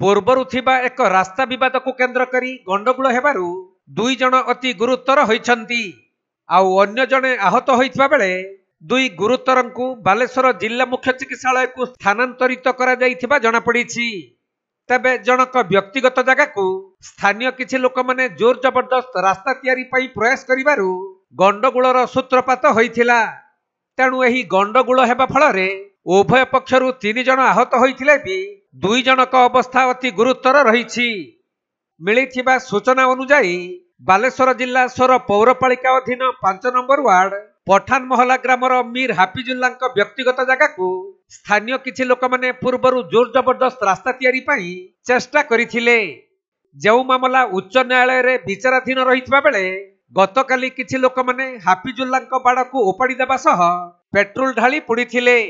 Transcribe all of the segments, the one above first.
पूर्वरु थिबा एक रास्ता विवाद को केन्द्र करी गंडगोल हेबारु दुई जन अति गुरुतर होइछंती आउ अन्य जने आहत होइतबा बेले दुई गुरुतरंकु बालेश्वर जिला मुख्य चिकित्सालय को स्थानांतरित करा जाइथिबा जणा पड़िछि। तबे जनक व्यक्तिगत जगह को स्थानीय किछि लोक माने जोर जबरदस्त रास्ता तैयारी पई प्रयास करिबारु गंडगोलर सूत्रपात होइथिला। तेणु एही गंडगोल हेबा फलरे उभय पक्षरु 3 जन आहत होइथिले भी 2 जनक अवस्था अति गुरुतर रहिछि। मिलिथिबा सूचना अनुसार बालेश्वर जिला सोर पौरपालिका अधीन 5 नंबर वार्ड पठान महला ग्रामर मीर हाफिजुल्ला व्यक्तिगत जगह को स्थानीय किछि लोक माने पूर्वरु जोर जबरदस्त रास्ता तैयारी पई चेष्टा करिथिले। जेउ मामला उच्च न्यायालय रे विचाराधीन रहितबा बेले गतकाली किछि लोक माने हाफिजुल्ला बाड़ को उपाड़ी देबा सह पेट्रोल ढाली पुड़ीथिले।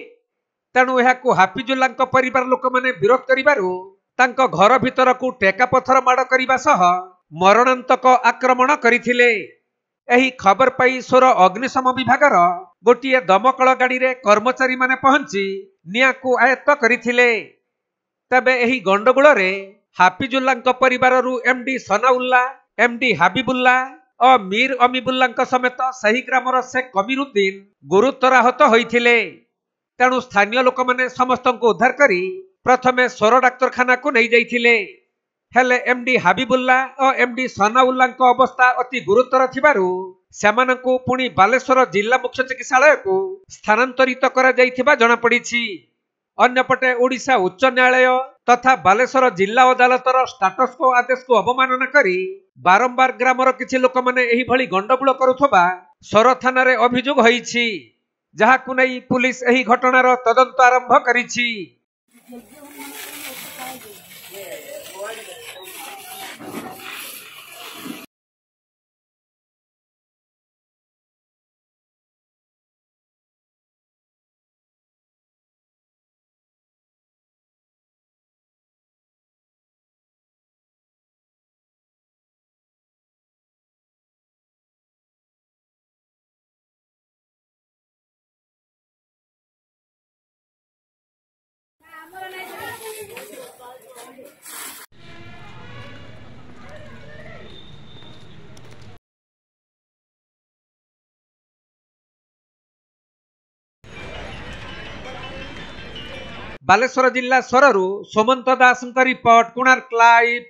तेणु एहाकु हाफिजुल्ला परिवार लोक माने विरोध करिबारु तांको घर भितर को टेका पत्थर माड़ करिबा सह मरणांतक आक्रमण करिथिले। एही खबर पाई सोर अग्निशम विभागर गोटिए दमकल गाड़ी रे कर्मचारी माने पहुंची निया को आयत्त करिथिले। तबे एही गंडगोल रे हाफिजुल्ला परिवाररु एमडी सनाउल्ला, एमडी हाबिबुल्ला और मीर अमीबुल्ला समेत सही ग्रामर शेख कमीरुद्दीन गुरुतर आहत होइथिले। तेणु स्थानीय लोक माने समस्त को उद्धार करी प्रथमे सोर डाक्तरखाना को नहीं जाइथिले। हेले एमडी हाबिबुल्ला और एमडी सनाउल्ला अवस्था अति गुरुतर थिबारु सेमानंकु पुणी बालेश्वर जिला मुख्य चिकित्सालय को स्थानांतरित करा जाइथिबा जणा पड़िछि। अन्यपटे ओडिशा उच्च न्यायालय तथा बालेश्वर जिला अदालतर स्टाटस को आदेश को अवमानना करी बारंबार ग्रामर किछि लोक माने एही भली गंडगोल करुथबा सोर थाना रे अभियोग होइछि, जहाकु नै पुलिस एही घटनार तदंत आरंभ करिछि। बालेश्वर जिला सोररू सोमंत दास रिपोर्ट, कोणार्क लाइव।